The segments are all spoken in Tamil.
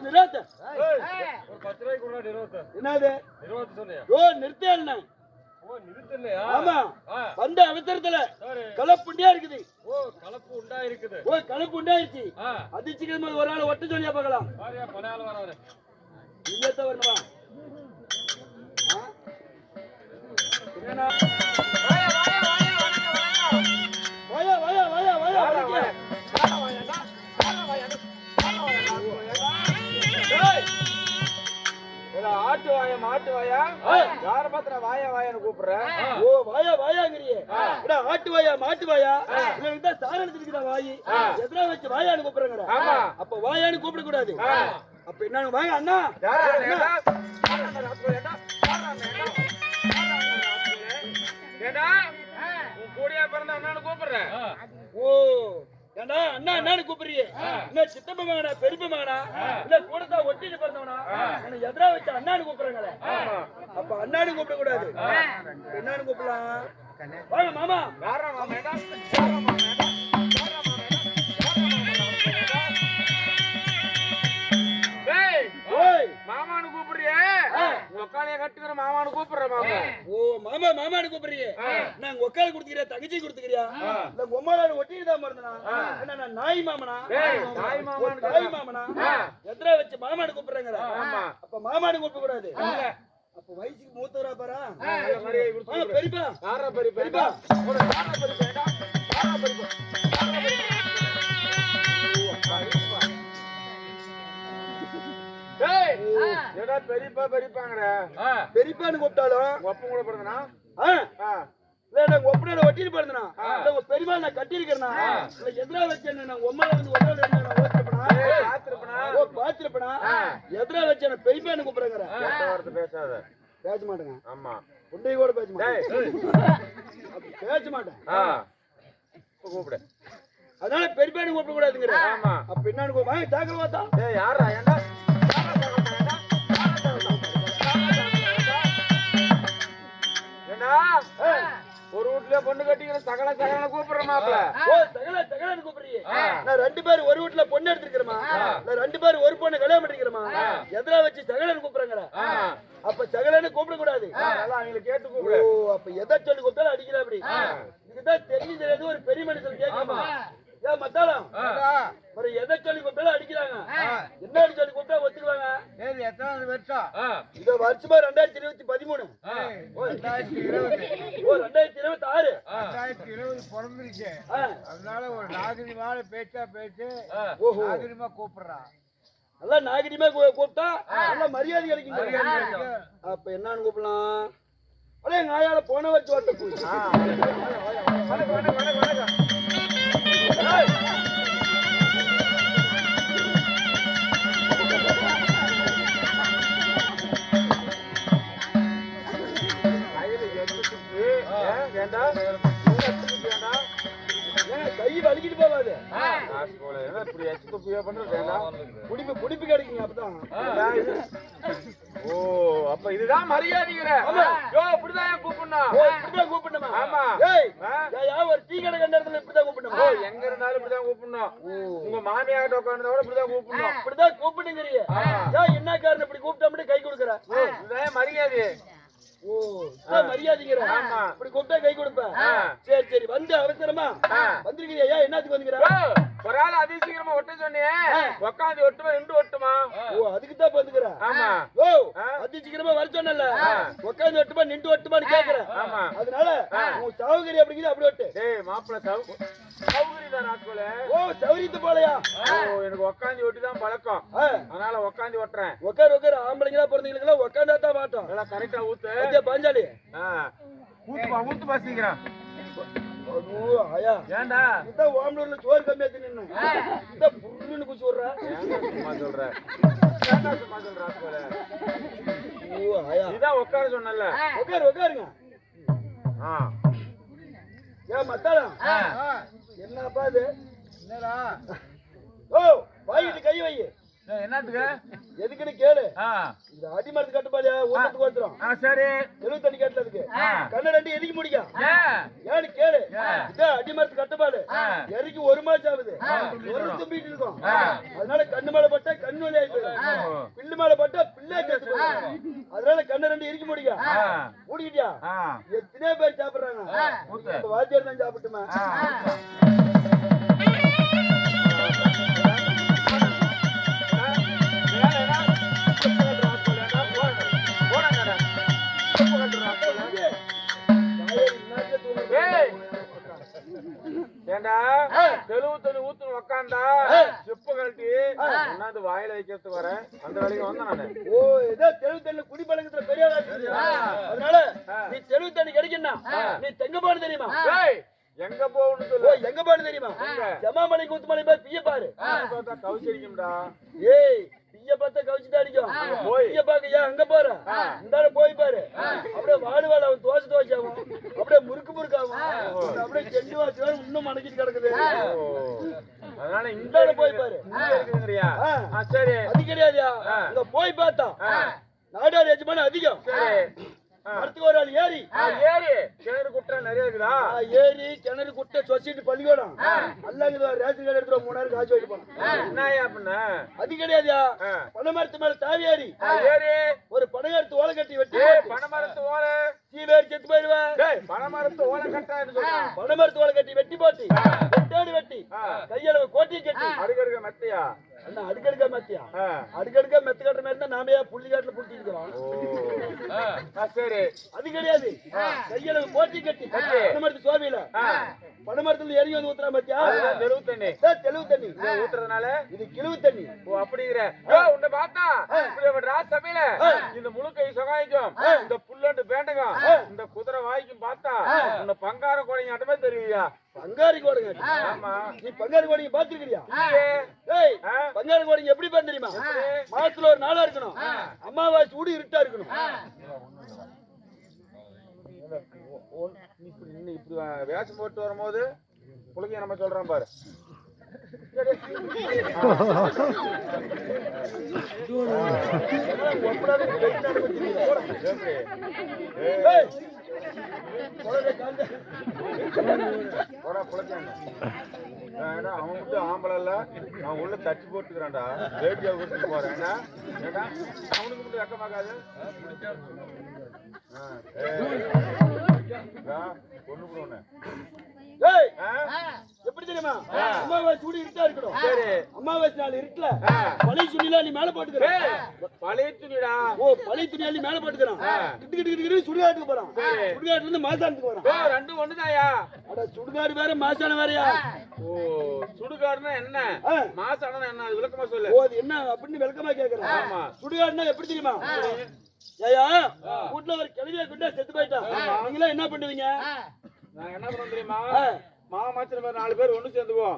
நிறுத்த. ஒரு 10 ரூபாய்க்கு கூட நிறுத்த. என்னது? நிறுத்த சொன்னியா? ஓ நிறுத்தேன்னா. ஓ நிறுத்தலையா? ஆமா. வந்த அவசரத்துல சரி. கலப்புண்டியா இருக்குது. ஓ கலப்பு உண்டா இருக்குது. ஓ கலப்பு உண்டாயிருச்சு. அதிச்சிக்கிற ஒரு ஆள் ஒட்ட சொல்லியா பார்க்கலாம். பாரியா பணையால வராரு. இல்லத்த வரணுமா? என்னன்னா? வாயா வாயா வாயா வாயா வாயா வாயா வாயா வாயா வாயா. ஆட்டு வாயா மாட்டு வாயா யார பாத்திர வாயா வாயான்னு கூப்பிடுற? ஓ வாயா வாயாங்கறியே. எடா ஆட்டு வாயா மாட்டு வாயா இவங்க தான் சார எடுத்துக்கிற வாயி எதனா வச்சு வாயான்னு கூப்பிடுறாங்கடா. ஆமா அப்ப வாயான்னு கூப்பிட கூடாது. அப்ப என்னன்னு வாங்க அண்ணா ஏடா உன் கூடியா பிறந்த அண்ணான்னு கூப்பிடுற? ஓ ஏண்டா அண்ணா அண்ணான்னு கூப்பிடுறியே என்ன சித்தப்ப மகனா பெரியப்ப மகனா இல்ல கூடத்தா ஒட்டிட்டு பிறந்தவனா என்ன எதிரா வச்சு அண்ணான்னு கூப்பிடுறாங்களே. அப்ப அண்ணான்னு கூப்பிட கூடாது. என்னன்னு கூப்பிடலாம்? வாங்க மாமா. மாமானு கூப்பிடுறிய உக்காலைய கட்டுக்கிற மாமானு கூப்பிடுற மாமா. ஓ மாமா மாமானு கூப்பிடுறிய நான் உக்கால குடுத்துக்கிறியா தங்கச்சி குடுத்துக்கிறியா இல்ல உம்மால ஒட்டிட்டு தான் மறந்தனா என்ன நான் நாய் மாமனா தாய் மாமனா எதிரா வச்சு மாமானு கூப்பிடுறாங்க. அப்ப மாமானு கூப்பிட கூடாது. அப்ப வயசுக்கு மூத்தவரா பாரா பெரியப்பா பெரியப்பா பெரியப்பா பெரியப்பாங்கற பெரியப்பான்னு கூப்பிட்டாலும் ஒப்ப கூட பிறந்தனா இல்ல நான் ஒப்பனோட ஒட்டிட்டு பிறந்தனா இல்ல உங்க பெரியமா நான் கட்டி இருக்கேனா இல்ல எதிரா வச்சு நான் உம்மால வந்து ஒட்டோட நான் ஓட்டிருப்பனா பாத்திருப்பனா எதிரா வச்சு நான் பெரியப்பான்னு கூப்பிடுறேங்கற. வார்த்தை பேசாத. பேச மாட்டேங்க. ஆமா உண்டை கூட பேச மாட்டேன். பேச மாட்டேன். கூப்பிடு. அதனால பெரியப்பான்னு கூப்பிட கூடாதுங்கற. ஆமா அப்ப என்னன்னு கூப்பிடுவாங்க தாக்கல வாத்தா. டேய் யாரா ஏண்டா ஒரு வீட்ல பொண்ணு கட்டிக்கிற சகல சகல கூப்பிடுற மாப்ள. ஓ சகல சகலன்னு கூப்பிடுறீங்க. நான் ரெண்டு பேர் ஒரு வீட்ல பொண்ணு எடுத்துக்கிறேமா நான் ரெண்டு பேர் ஒரு பொண்ணு கல்யாணம் பண்ணிக்கிறேமா எதிரா வச்சு சகலன்னு கூப்பிடுறாங்கடா. அப்ப சகலன்னு கூப்பிட கூடாது. அவங்களை கேட்டு கூப்பிடு. ஓ அப்ப எதை சொல்லி கூப்பிட்டாலும் அடிக்கிற அப்படி இதுதான் தெரிஞ்சது. ஒரு பெரிய மனுஷன் கேட்கணுமா ஏன் மத்தாளம் ஒரு எதை சொல்லி கூப்பிட்டாலும் அடிக்கிறாங்க. என்ன சொல்லி கூப்பிட்டா ஒத்துக்குவாங்க. எத்தனை வருஷம்? இந்த வருஷமா 2013 ஓ 2026 பிறந்திருக்கேன். அதனால ஒரு நாகரிகமான பேச்சா பேச்சு நாகரிகமா கூப்பிடுறான். நல்லா நாகரிகமா கூப்பிட்டா நல்லா மரியாதை கிடைக்கும். அப்ப என்னன்னு கூப்பிடலாம்? அதே எங்க ஆயால போன வச்சு ஓட்ட போய் கை வலிக்கிட்டு போவாது. புடிப்பு கிடைக்குங்க. அப்பதான் ஓ அப்ப இதுதான் மரியாதைங்கிற. இப்படிதான் கூப்பிடணுமா? ஆமா ஒரு டீ கடை கண்ட இடத்துல இப்படிதான் கூப்பிடணும். எங்க இருந்தாலும் இப்படிதான் கூப்பிடணும். உங்க மாமியார்ட்ட உட்கார்ந்தா கூட இப்படிதான் கூப்பிடணும். இப்படிதான் கூப்பிடுங்கிறீங்க. என்ன காரணம் இப்படி கூப்பிட்டா கை கொடுக்குற? இதுதான் மரியாதை. ஓ மரியாதைங்கிற. இப்படி கூப்பிட்டா கை கொடுப்பேன். சரி சரி வந்து அவசரமா வந்திருக்கிறியா? என்னத்துக்கு வந்துக்கிற? ஒரு ஆள் அதிசீக்கிரமா ஒட்ட சொன்னியே உட்காந்து ஒட்டுமா நின்று ஒட்டுமா? ஓ அதுக்குதான் வந்துக்கிற. ஓ அதிசீக்கிரமா வர சொன்னல உட்காந்து ஒட்டுமா நின்று ஒட்டுமான்னு கேக்குறேன். அதனால உன் சௌகரி அப்படிங்கிற அப்படி ஒட்டு. டேய் மாப்பிள்ள சௌகரிதான் ராஸ்கோல. ஓ சௌகரியத்து போலையா? எனக்கு உட்காந்து ஒட்டி தான் பழக்கம். அதனால உட்காந்து ஒட்டுறேன். உட்காரு ஆம்பளைங்களா பிறந்தவங்களுக்கெல்லாம் உட்காந்தா தான் மாட்டோம். நல்லா கரெக்டா ஊத்து. பாஞ்சாலி ஊத்து பாசிக்கிறேன். ஏண்டா இதான் ஓமலூர்ல சோறு கம்மியா தின்னு இதான் புருன்னு குச்சி விடுற. சொல்றேன் இதான் உட்கார சொன்னல. உட்காருங்க. ஏன் மத்தாளம் என்னப்பா இது? என்னடா? ஓ வாயிட்டு கை வை. என்னத்துக்கு? எதுக்குன்னு கேளு. இந்த அடிமரத்து கட்டுப்பாடியா ஊட்டத்துக்கு வந்துரும். சரி 70 கேட்டதுக்கு கண்ணு ரெண்டு எதுக்கு முடியும் ஏன்னு கேளு. இதான் அடிமரத்து கட்டுப்பாடு. எரிக்கு 1 மாசம் ஆகுது. ஒரு தும்பிட்டு இருக்கும். அதனால கண்ணு மேல பட்டா கண்ணு வலி ஆயிடுது. மாலை போட்டா பிள்ளை செத்து போயிடும். அதனால கண்ணை ரெண்டு இறுக்கி முடியா மூடிக்கிட்டியா? எத்தனை பேர் சாப்பிடுறாங்க? வாத்தியார் தான் சாப்பிட்டுமா? ஏண்டா தெலுவு தண்ணி ஊத்துன்னு உக்காந்தா செப்பு கழட்டி ஒன்னாந்து வாயில வைக்கிறதுக்கு வர அந்த வேலைக்கு வந்தேன் நானு. ஓ ஏதோ தெலுவு தண்ணி குடிப்பழக்கத்துல பெரிய அதனால நீ தெலுவு தண்ணி கிடைக்குன்னா நீ தெங்க போன தெரியுமா? எங்க போகணும்னு சொல்லு. எங்க போன தெரியுமா? ஜமாமலை கூத்துமலை போய் பிய பாரு. கவுச்சரிக்கும்டா. ஏய் பிய பார்த்தா கவுச்சுதான் அடிக்கும். பிய பாக்க ஏன் அங்க போற? இந்த போய் பாரு. அப்படியே வாடுவாள் அவன் தோசை ஆகும். அப்படியே முறுக்கு முறுக்கு ஆகும். அப்படியே செண்டு வாசி இன்னும் மணக்கிட்டு கிடக்குது. அதனால இந்த போய் பாரு. சரி அது கிடையாதுயா. இங்க போய் பார்த்தா நாடார் எஜமான அதிகம். அடுத்து ஒரு ஆள் ஏரி கிணறு குட்டை நிறைய இருக்குதா? ஏரி கிணறு குட்டை சொசைட்டி பள்ளிக்கூடம் அல்லாங்க ரேஷன் கார்டு எடுத்து 3000 காசு வாங்கி போனோம். என்னயா அப்படின்னா அது கிடையாதுயா. பனைமரத்து மேல தாவி ஏறி ஒரு பனைமரத்து ஓலை கட்டி வெட்டி பனைமரத்து ஓலை சீவேரி செத்து போயிடுவேன். பனைமரத்து ஓலை கட்டான்னு சொல்றான். பனைமரத்து ஓலை கட்டி வெட்டி போட்டு வெட்டாடு வெட்டி கையளவு கோட்டி கட்டி அடுக்கடுக்க மெத்தையா அண்ணா அடுக்கடுக்க மெத்தியா அடுக்கடுக்க மெத்து கட்டுற மாதிரி தான் நாம புள்ளி காட்டுல புடிச்சு இருக்கிறோம். சரி அது கிடையாது. கையளவு கோட்டி கட்டி பனைமரத்து சோவியில பனைமரத்துல இறங்கி வந்து ஊத்துறா மத்தியா தெலுவு தண்ணி தெலுவு தண்ணி ஊத்துறதுனால இது கிழுவு தண்ணி. ஓ அப்படிங்கிற உன்னை பார்த்தா ராசபையில இந்த முழுக்கை சொகாய்க்கும் இந்த புல்லண்டு பேண்டகம் இந்த குதிரை வாய்க்கும் பார்த்தா உன்னை பங்கார கோடைங்க ஆட்டமே தெரியுயா? பங்காரி கோடைங்க. ஆமா நீ பங்காரி கோடைங்க பாத்துருக்கியா? ஏய் பங்காரி கோடைங்க எப்படி பாத்து தெரியுமா? மாசத்துல ஒரு நாளா இருக்கணும். அமாவாசை ஊடி இருட்டா இருக்கணும். இப்படி வேஷம் போட்டு வரும்போது புழுகைய நம்ம சொல்றோம் பாரு. அவன் வந்து ஆம்பளை இல்ல அவன் உள்ள தச்சு போட்டுக்கிறான்டா. வேட்டியா கொடுத்து போறேன். ஏன்னா அவனுக்கு மட்டும் வெக்கமாக்காது. பொண்ணு போன எப்படி தெரியுமா? அமாவாசை ஊடி இருட்டா இருக்கணும். அமாவாசை நாள் இருட்டுல பழைய துணியில நீ மேல போட்டுக்கிற. பழைய துணிடா. ஓ பழைய துணியில நீ மேல போட்டுக்கிறான். கிட்டு சுடுகாட்டுக்கு போறான். சுடுகாட்டுல இருந்து மாசானத்துக்கு போறான். ரெண்டும் ஒண்ணுதாயா? அட சுடுகாடு வேற மாசான வேறயா? ஓ சுடுகாடுனா என்ன மாசானா என்ன விளக்கமா சொல்லு. ஓ அது என்ன அப்படின்னு விளக்கமா கேக்குறேன். ஆமா சுடுகாடுனா எப்படி தெரியுமா? ஏயா வீட்டுல ஒரு கிழவியா குண்டா செத்து போயிட்டா நீங்களா என்ன பண்ணுவீங்க? நான் என்ன பண்ண தெரியுமா? மாமாச்சிர மாதிரி 4 பேர் ஒண்ணு சேர்ந்துவோம்.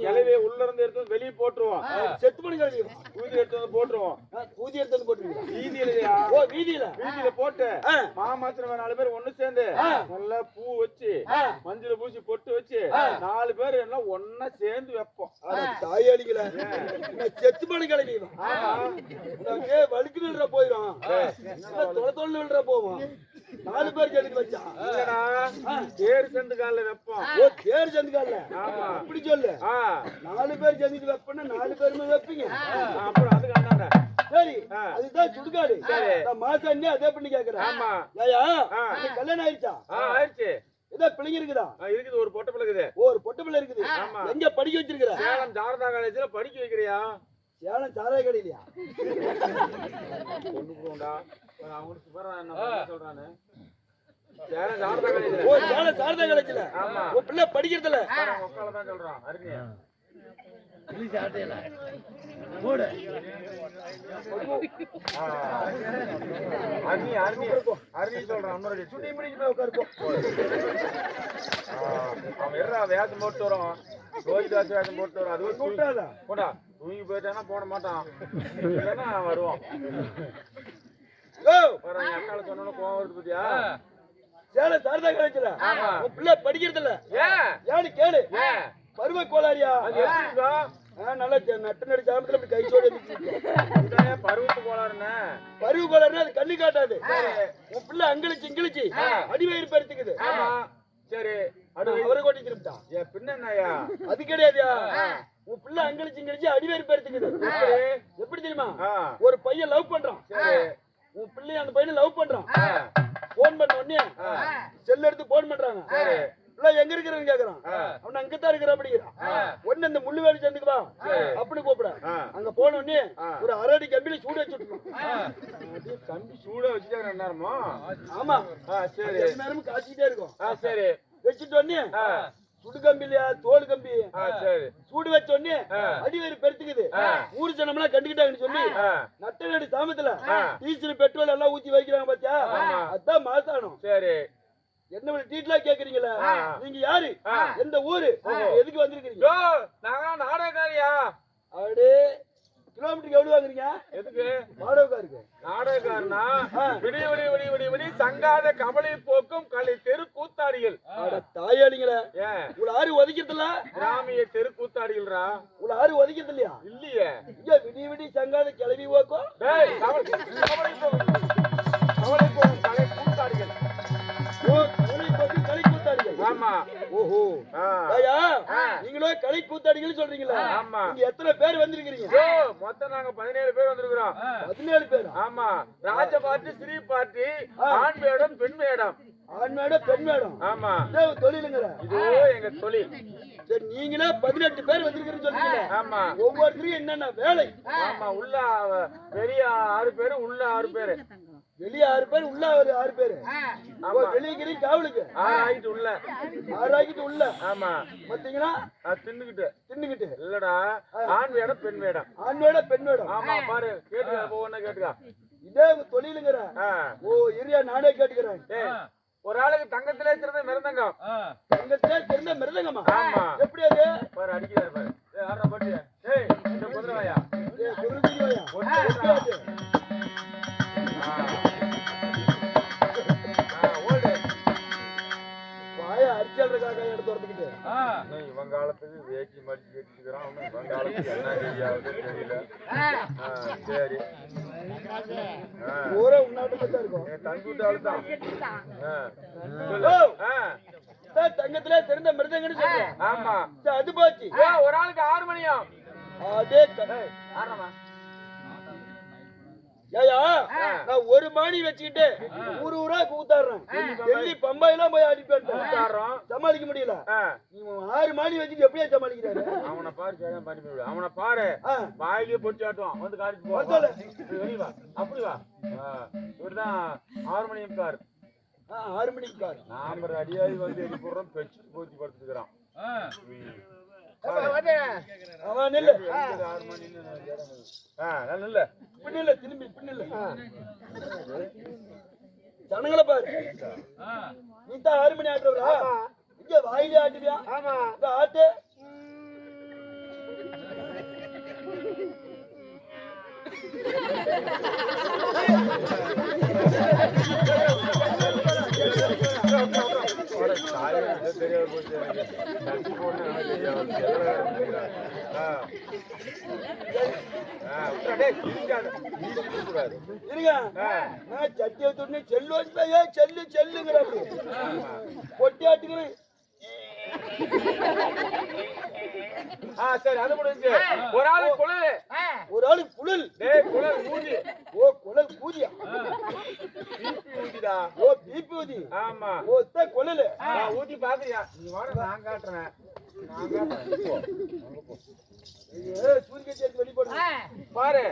கிளவியை உள்ள இருந்து எடுத்து வெளியே போட்டுருவோம். செத்து பண்ணி கிளவி ஊதி எடுத்து வந்து போட்டுருவோம். ஊதி எடுத்து வந்து போட்டுருவீங்க வீதியிலயா? ஓ வீதியில போட்டு மாமாச்சிர மாதிரி 4 பேர் ஒண்ணு சேர்ந்து நல்லா பூ வச்சு மஞ்சள் பூசி பொட்டு வச்சு 4 பேர் எல்லாம் ஒன்னா சேர்ந்து வைப்போம். தாயடிக்கல செத்து பண்ணி கிளவி வழுக்கு நின்ற போயிடும். தொலை விழுற போவோம். 4 பேர் சேர்ந்து வச்சா தேர் சேர்ந்து கால வைப்போம். ஓ தேர் சேர்ந்து கால அப்படி சொல்லு. 4 பேர் சேர்ந்து வைப்போம்னா 4 பேருமே வைப்பீங்க. அப்புறம் அதுக்கு அண்ணாண்ட சரி அதுதான் சுடுகாடு. மாசாண்ணே அதே பண்ணி கேக்குறேன். ஆமா ஏயா கல்யாணம் ஆயிடுச்சா? ஆயிடுச்சு. ஏதோ பிள்ளைங்க இருக்குதா? இருக்குது ஒரு பொட்ட பிள்ளை இருக்குது. ஒரு பொட்ட பிள்ளை இருக்குது. எங்க படிக்க வச்சிருக்கிற? சேலம் சாரதா காலேஜ்ல படிக்க வைக்கிறியா? சேலம் சாராய கடையிலயா? கொண்டு போண்டா அவனுக்கு வர என்ன சொல்றானே. சேலம் சாரதா காலேஜ்ல. ஓ சேலம் சாரதா காலேஜ்ல. ஆமா உன் பிள்ளை படிக்கிறதுல உட்கால தான் சொல்றான். அருமையா புலிஸ் ஆட்டேல போடு. அருணி சொல்றான். இன்னொரு சுடி முடிஞ்சு போய் உட்காருப்போம். அவன் எறா வேஷம் போட்டு வரோம். ரோஹிதாஸ் வேஷம் போட்டு வரோம். அது கூட்டாதா போடா. தூங்கி போயிட்டானா போட மாட்டான். இல்லைன்னா வருவான். அக்கால சொன்ன கோவம் வருது பத்தியா? சேலம் சாரதா காலேஜ்ல உன் பிள்ளை படிக்கிறதுல ஏன்னு கேளு. பருவ கோளாரியா? நல்லா நட்டு நடி ஜாமத்துல அப்படி கை சோடி பருவத்து கோளாறுன்னு. பருவ கோளாறுனா அது கண்ணு காட்டாது. உன் பிள்ளை அங்கிலிச்சு இங்கிலிச்சு அடிவயிறு பெருத்துக்குது. சரி அவரை கொட்டி திருப்பிட்டான். பின்ன என்னயா? அது கிடையாதுயா. உன் பிள்ளை அங்கிலிச்சு இங்கிலிச்சு அடிவயிறு பெருத்துக்குது. எப்படி தெரியுமா ஆ, ஒரு பையன் லவ் பண்றான் உன் பிள்ளை அந்த பையனை லவ் பண்றான் போன் பண்ண உடனே செல் எடுத்து போன் பண்றாங்க எங்க இருக்கிறன்னு கேக்குறான் அவன் அங்கதான் இருக்கிற அப்படிங்கிறான் ஒண்ணு இந்த முள்ளு வேலை சேர்ந்துக்கு வா அப்படின்னு கூப்பிட அங்க போன உடனே ஒரு அரடி கம்பியில சூடு வச்சுருக்கோம் கம்பி சூட வச்சுட்டாங்க என்ன நேரமோ ஆமா சரி நேரமும் காய்ச்சிக்கிட்டே இருக்கும் சரி வச்சுட்டு உடனே சுடு கம்பி இல்லையா தோல் கம்பி சரி சூடு வச்ச உடனே அடிவேறு பெருத்துக்குது ஊரு ஜனமெல்லாம் கண்டுக்கிட்டாங்கன்னு சொல்லி நட்ட நடு சாமத்துல டீசல் பெட்ரோல் எல்லாம் ஊத்தி வைக்கிறாங்க பாத்தியா அதான் மாசானம் சரி என்ன டீட்டெயிலா கேக்குறீங்களா நீங்க யாரு எந்த ஊரு எதுக்கு வந்திருக்கீங்க நாங்க நாடகக்காரியா அப்படியே கிலோமீட்டருக்கு எவ்வளவு வாங்குறீங்க எதுக்கு வாடகைக்காருக்கு நாடகக்காரனா விடிய விடிய விடிய விடிய விடிய சங்காத கவலை போக்கும் கலை தெரு கூத்தாடிகள் தாயாளிங்கள ஏன் உங்களை ஆறு ஒதுக்கிறதுல கிராமிய தெரு கூத்தாடிகள்ரா உங்களை ஆறு ஒதுக்கிறது இல்லையா இல்லையே இங்க விடிய விடிய சங்காத கிளவி போக்கும் கவலை போக்கும் கலை கூத்தாடிகள் கலை கூத்தாடிகள் ஆமா ஓஹோ நீங்களே கலை கூத்தாடிகள் சொல்றீங்களா ஆமா நீங்க எத்தனை பேர் வந்திருக்கீங்க மொத்தம் நாங்க 17 பேர் வந்திருக்கிறோம் 17 பேர் ஆமா ராஜ பார்ட்டி ஸ்ரீ பார்ட்டி ஆண் வேடம் பெண் வேடம் ஆண் வேடம் பெண் வேடம் ஆமா தொழிலுங்கிற இதோ எங்க தொழில் சரி நீங்களே 18 பேர் வந்திருக்கீங்கன்னு சொல்றீங்க ஆமா ஒவ்வொருத்தரும் என்னென்ன வேலை ஆமா உள்ள பெரிய 6 பேரு உள்ள 6 பேரு வெளிய 6 பேர் உள்ள ஒரு 6 பேரு வெளியே காவலுக்கு 6 ஆகிட்டு உள்ள 6 ஆகிட்டு உள்ள ஆமா பாத்தீங்களா தின்னுகிட்டு இல்லடா ஆண் வேடம் பெண் வேடம் ஆண் வேடம் பெண் வேடம் ஆமா பாரு கேட்டுக்கா ஒவ்வொன்னா கேட்டுக்கா இதே தொழிலுங்கிற ஓ ஏரியா நானே கேட்டுக்கிறேன் ஒரு ஆளுக்கு தங்கத்திலே சிறந்த மிருதங்கம் தங்கத்திலே சிறந்த மிருதங்கமா ஆமா எப்படி அது பாரு அடிக்கிறாரு பாரு ஆடுற பாட்டு இந்த குதிரவாயா இவன் காலத்துக்கு வேட்டி மடிச்சு கட்டிக்கிறான் இவன் காலத்துக்கு என்ன தெரியாது தெரியல சரி ஊரே உன்னாட்டு இருக்கும் தங்கி விட்டால்தான் தங்கத்துல சிறந்த மிருதங்கன்னு சொல்றேன் ஆமா அது போச்சு ஒரு ஆளுக்கு 6 மணியும் அதே ஏயா நான் ஒரு மாணி வச்சுக்கிட்டு ஊரா கூத்தாடுறேன் டெல்லி பம்பாயெல்லாம் போய் அடிப்பேன் சமாளிக்க முடியல நீ 6 மாணி வச்சுட்டு எப்படியா சமாளிக்கிறாரு அவனை பாரு அவனை பாரு வாயிலே பொட்டி ஆட்டுவான் வந்து காடிச்சு போ அப்படி வா இவர்தான் 6 மணியும் கார் 6 மணிக்கு கார் நாம அடியாடி வந்து எடி போடுறோம் பெச்சு போத்தி படுத்துக்கிறான் அவன் இல்ல 6 மணி இல்ல பின்னில்ல திரும்பி பின்னில்ல ஜனங்களை பாரு நீ தான் 6 மணி ஆட்டுறா இங்க வாயிலே ஆட்டுவியா இந்த ஆட்டு சட்டியை துணி செல்லு செல்லு செல்லுங்கிற பொட்டி ஆட்டுக்கிறேன் சரி அது முடிஞ்சு ஒரு ஆளுக்கு குழல் குழல் ஊதி ஓ குழல் ஊதியா ஊதிடா ஓ பீப்பி ஊதி ஆமா ஓ குழல் ஊதி பாக்குறியா நீ வாட நான் காட்டுறேன் சூரிய சேர்த்து வெளி போடு பாரு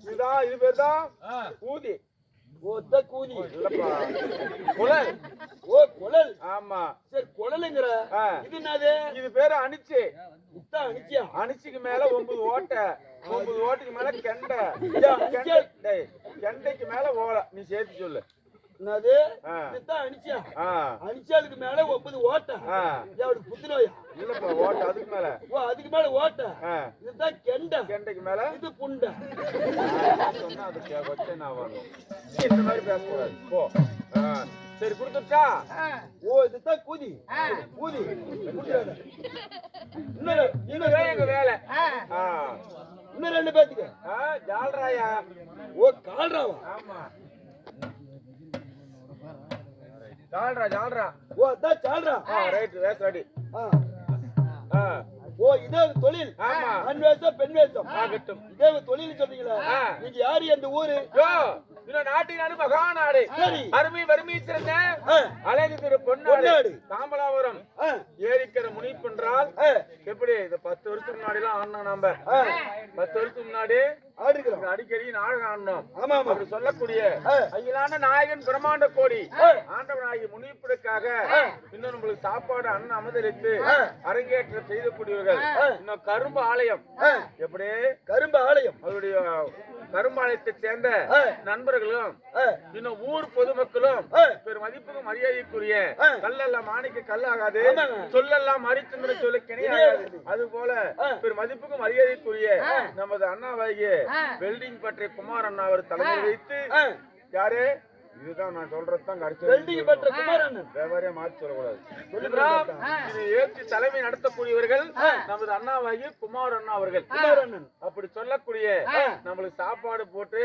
இதுதான் இது பேர் தான் ஊதி ஓத்த கூதி இல்லப்பா குழல் ஓ குழல் ஆமா சரி குழலுங்கிற இது என்னது இது பேரு அணிச்சு இதான் அணிச்சியா அணிச்சுக்கு மேல 9 ஓட்டை 9 ஓட்டைக்கு மேல கெண்டை கெண்டைக்கு மேல ஓலை நீ சேர்த்து சொல்லு என்னது இதுதான் அணிச்சியா அணிச்சாலுக்கு மேல 9 ஓட்டை அவளுக்கு புத்துநோயா இல்லப்பா ஓட்டை அதுக்கு மேல ஓ அதுக்கு மேல ஓட்டை இதுதான் கெண்டை கெண்டைக்கு மேல இது புண்டை சொன்னா அதுக்கு வச்சே நான் வரும் இந்த மாதிரி பேசக்கூடாது போ சரி கொடுத்துட்டா ஓ இதுதான் கூதி கூதி இன்னும் எங்க வேலை இன்னும் 2 பேத்துக்கு ஜால்ராயா ஓ கால்ராவா ஆமா ஜால்ரா ஓ அதான் ஜால்ரா ரைட் வேஸ்ட் ரெடி ஓ இதே ஒரு தொழில் ஆமா. ஆண் வேஷம் பெண் வேஷம் ஆகட்டும். இதே ஒரு தொழில் சொல்றீங்களா நீங்க யாரு அந்த ஊரு யோ, இந்த நாட்டினாலும் மகாநாடு. சரி. அருமை வறுமை சிறந்த ஆ, அழகு திரு பொன்னாடு பொன்னாடு. தாம்பலாபுரம் ஆ, ஏரிக்கிற முனிப்பென்றால் ஆ, எப்படி இந்த 10 வருஷத்துக்கு முன்னாடி எல்லாம் ஆடணும் நாம. ஆ, 10 வருஷத்துக்கு முன்னாடி ஆடுகிறோம் இங்க அடிக்கடி நாடகம் ஆடணும். ஆமா ஆமா அப்படி சொல்லக்கூடிய ஆ, அகிலான நாயகன் பிரம்மாண்ட கோடி ஆ, ஆண்டவனாகி முனிப்பிற்காக இன்னும் நம்மளுக்கு சாப்பாடு அண்ணன் அமுதளித்து ஆ, அரங்கேற்றம் செய்யக்கூடியவர்கள். ஆ, இன்னும் கரும்பு ஆலயம் ஆ, எப்படி கரும்பு ஆலயம் அவருடைய கரும்பு ஆலயத்தை சேர்ந்த ஆ, நண்பர்களும் ஆ, இன்னும் ஊர் பொதுமக்களும் ஆ, பெரும் மதிப்புக்கும் மரியாதைக்குரிய ஆ. கல்லெல்லாம் மாணிக்க கல்லாகாது, ஆமாங்க. சொல்லெல்லாம் மரிச்சந்திர சொல்ல கிணையாகாது. அது போல ஆ. பெரும் மதிப்புக்கும் மரியாதைக்குரிய நமது அண்ணாவாகிய வெல்டிங் பற்றிய குமார் அண்ணா அவர் தலைமை வைத்து ஆ, யாரு இதுதான் நான் சொல்றதுதான் வெல்டிங் பண்ற குமாரண்ணன் வியாபாரியா மாற்றி சொல்லக்கூடாது. சொல்லுங்க. இது ஏற்றி தலைமை நடத்தக்கூடியவர்கள் நமது அண்ணாவாகிய குமார் அண்ணா அவர்கள். குமாரண்ணன் அப்படி சொல்லக்கூடிய நம்மளுக்கு சாப்பாடு போட்டு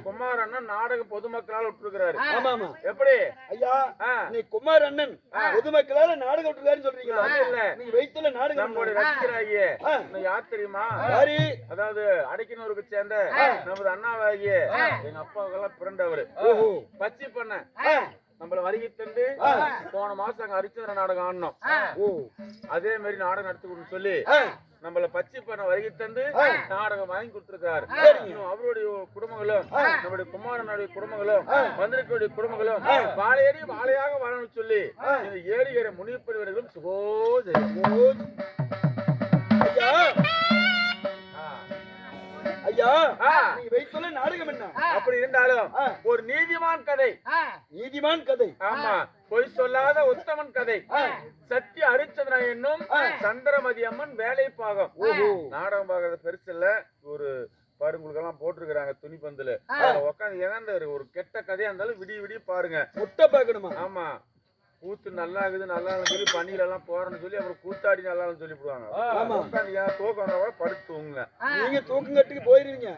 குமார் அண்ணன் நாடக பொதுமக்களால் விட்டுருக்கிறாரு. ஆமா ஆமா எப்படி ஐயா ஆ, நீ குமாரண்ணன் பொதுமக்களால நாடகம் விட்டுருக்காருன்னு சொல்றீங்களா அது இல்ல. நீங்க வைத்துல நாடகம் நம்மளுடைய ரசிகராகிய ஆ. இன்னும் யார் தெரியுமா? யாரு அதாவது அடைக்கனூருக்கு சேர்ந்த நமது அண்ணாவாகிய எங்க அப்பாவுக்கெல்லாம் பிறந்தவர் ஓஹோ பச்சி பண்ண ஆ, நம்மள வருகை தந்து போன மாசம் அங்க ஹரிச்சந்திர நாடகம் ஆடணும். ஓ அதே மாதிரி நாடகம் நடத்தி கொடுன்னு சொல்லி ஆ, நம்மள பச்சி பண்ண வருகை தந்து நாடகம் வாங்கி கொடுத்திருக்காரு. சரிங்க. இன்னும் அவருடைய குடும்பங்களும் நம்முடைய குமாரனுடைய குடும்பங்களும் மந்திரிகளுடைய குடும்பங்களும் வாழையடி வாழையாக வாழணும்னு சொல்லி இந்த ஏழியரை முனிப்பெருவர்களும் சுகோஜயம். ஓ. ஐயா ஐயா ஆ, நீங்க வைத்துல நாடகம் என்ன அப்படி இருந்தாலும் ஆ. ஒரு நீதிமான் கதை. நீதிமான் கதை ஆமா, பொய் சொல்லாத உத்தமன் கதை. சத்திய ஹரிச்சந்திரன் என்னும் சந்திரமதி அம்மன் வேலை பாகம். ஓஹோ நாடகம் பாக்குறது பெருசு இல்ல, ஒரு பாருங்களுக்கெல்லாம் போட்டிருக்கிறாங்க துணி பந்துல உட்காந்து ஏன்னா ஒரு கெட்ட கதையா இருந்தாலும் விடிய விடிய பாருங்க. முட்டை பாக்கணுமா ஆமா, கூத்து நல்லா இருக்குது நல்லா சொல்லி பணியில எல்லாம் போறேன்னு சொல்லி அப்புறம் கூத்தாடி நல்லா சொல்லிவிடுவாங்க. உட்காந்து ஏன் தூக்கம் வந்தா படுத்து தூங்குங்க. நீங்க தூக்கங்கட்டுக்கு போயிருவீங்க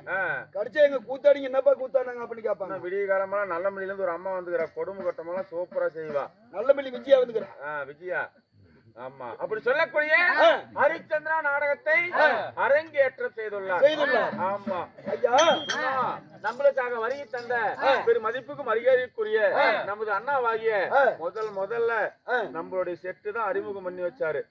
கடிச்சா எங்க கூத்தாடிங்க என்னப்பா கூத்தாடுங்க அப்படின்னு கேட்பாங்க. விடிய காலமெல்லாம் நல்ல மணில இருந்து ஒரு அம்மா வந்துக்கிறா, கொடுமை கட்டமெல்லாம் சூப்பரா செய்வா. நல்ல மல்லி விஜயா வந்துக்கிறேன் விஜயா. ஆமா, அப்படி சொல்லக்கூடிய ஹரிச்சந்திரா நாடகத்தை அரங்கேற்றம் செய்துள்ளார். ஆமா ஐயா நம்மளுக்காக வருகை தந்த பெரும் மதிப்புக்கு மரியாதைக்குரிய நமது அண்ணாவாகிய முதல்ல நம்மளுடைய செட்டு தான் அறிமுகம் பண்ணி வச்சாரு.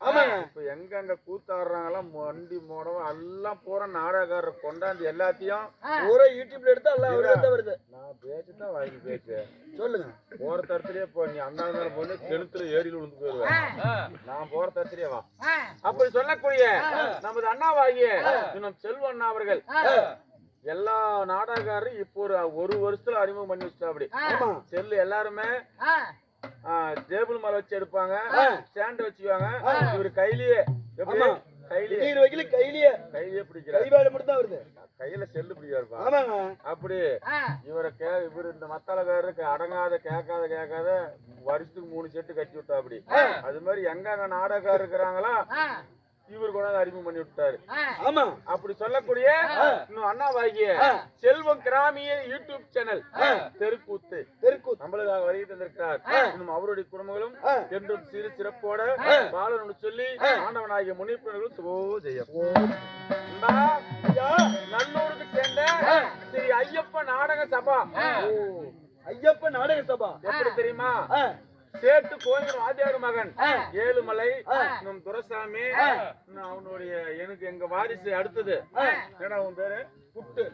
இப்ப எங்க கூத்தாடுறாங்கலாம் வண்டி மோடம் எல்லாம் போற நாடகக்காரர் கொண்டாந்து எல்லாத்தையும் ஒரே யூடியூப்ல எடுத்தா எல்லாம் அவரே வருது. நான் பேச்சுதான் வாங்கி பேச்சு சொல்லுங்க. போற தரத்திலேயே போ, நீ அண்ணா போன கிணத்துல ஏரியில் விழுந்து போயிருவேன். நான் போற தரத்திலேயே வா. அப்படி சொல்லக்கூடிய நமது அண்ணாவாகிய இன்னும் செல்வ அண்ணா அவர்கள் எல்லா நாடகக்காரரும் இப்போ ஒரு வருஷத்துல அறிமுகம் பண்ணி வச்சா. அப்படி செல்லு எல்லாருமே டேபிள் மேல வச்சு எடுப்பாங்க, ஸ்டாண்ட் வச்சுக்குவாங்க. இவரு கையிலேயே எப்படி கையிலேயே பிடிக்கிறாரு, கையில செல்லு பிடிக்காருப்பா. அப்படி இவரு இந்த மத்தாளக்காரருக்கு அடங்காத கேட்காத வருஷத்துக்கு 3 செட்டு கட்டி விட்டா. அப்படி அது மாதிரி எங்க நாடகக்காரர் இருக்கிறாங்களா இவர் கூட அறிமுகம் பண்ணி விட்டாரு. ஆமா, அப்படி சொல்லக்கூடிய இன்னும் அண்ணாவாகிய செல்வம் கிராமிய யூடியூப் சேனல் தெருக்கூத்து நம்மளுக்காக வருகை தந்திருக்கிறார். இன்னும் அவருடைய குடும்பங்களும் என்றும் சிறு சிறப்போட பாலனு சொல்லி ஆண்டவனாகிய முனிப்பர்களும் சுகோஜயம். நல்லூருக்கு சேர்ந்த ஸ்ரீ ஐயப்ப நாடக சபா. ஐயப்ப நாடக சபா எப்படி தெரியுமா? சேட்டு கோயில் வாத்தியார் மகன் ஏழுமலை நம் துரசாமி அவனுடைய எனக்கு எங்க வாரிசு அடுத்தது. ஏன்னா உன் பேரு புட்டு.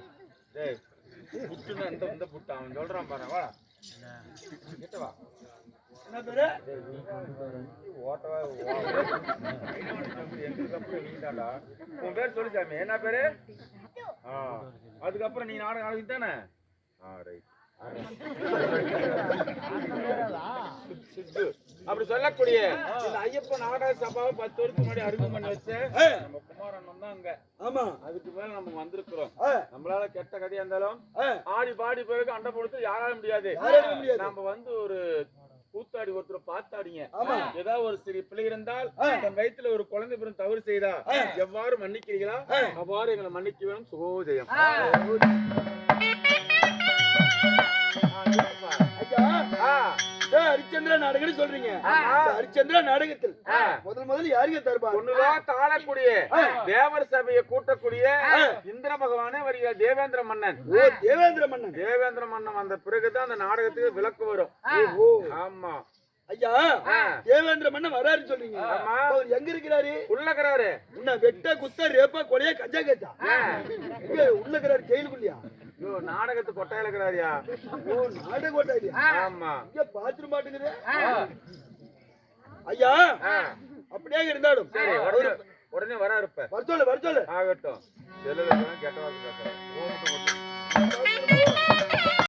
புட்டுன்னா இந்த புட்டு அவன் சொல்றான் பாரு. வா கிட்டவா. என்ன பேரு? ஓட்டவா வீண்டாடா. உன் பேர் சொல்லு சாமி. என்ன பேரு? அதுக்கப்புறம் நீ நாடகம் ஆரம்பித்தானே? ரைட். அப்படி சொல்லக்கூடிய இந்த ஐயப்ப நாடக சபாவை 10 வருஷத்துக்கு முன்னாடி அறிமுகம் பண்ணி வச்ச நம்ம குமாரண்ணன் தான் அங்க. ஆமா, அதுக்கு மேல நம்ம வந்திருக்கிறோம். நம்மளால கெட்ட கதையா இருந்தாலும் ஆடி பாடி பிறகு அண்டை பொறுத்து யாராலும் முடியாது. நம்ம வந்து ஒரு கூத்தாடி ஒருத்தர் பார்த்தாடிங்க. ஏதாவது ஒரு சிறிய பிள்ளை இருந்தால் தன் வயிற்றுல ஒரு குழந்தை பிறகு தவறு செய்தா எவ்வாறு மன்னிக்கிறீங்களா அவ்வாறு எங்களை மன்னிக்க வேணும். சுகோஜயம். ஹரிச்சந்திர நாடகம்னு சொல்றீங்க. ஹரிச்சந்திரா நாடகத்தில் முதல் யாருங்க தருவார்? ஒண்ணுதான் தாழக்கூடிய தேவர் சபையை கூட்டக்கூடிய இந்திர பகவானே வருகிறார். தேவேந்திர மன்னன். ஓ, தேவேந்திர மன்னன். தேவேந்திர மன்னன் வந்த பிறகுதான் அந்த நாடகத்துக்கு விளக்கு வரும். ஓ, ஆமா ஐயா, தேவேந்திர மன்னன் வராருன்னு சொல்றீங்க. அவர் எங்க இருக்கிறாரு? உள்ளக்கிறாரு. என்ன வெட்ட குத்த ரேப்பா கொலையா கஞ்சா கேட்டா உள்ளக்கிறாரு? ஜெயிலுக்குள்ளியா? நாடகத்து கொட்டாயில இருக்கிறாரியா? ஓ, நாடக கொட்டாயியா? ஆமா. இங்க பாத்ரூம் மாட்டுங்குது. ஐயா, அப்படியே இருந்தாலும் உடனே வர இருப்ப வரச்சொல்லு ஆகட்டும். கெட்ட வார்த்தை பேசுறேன்.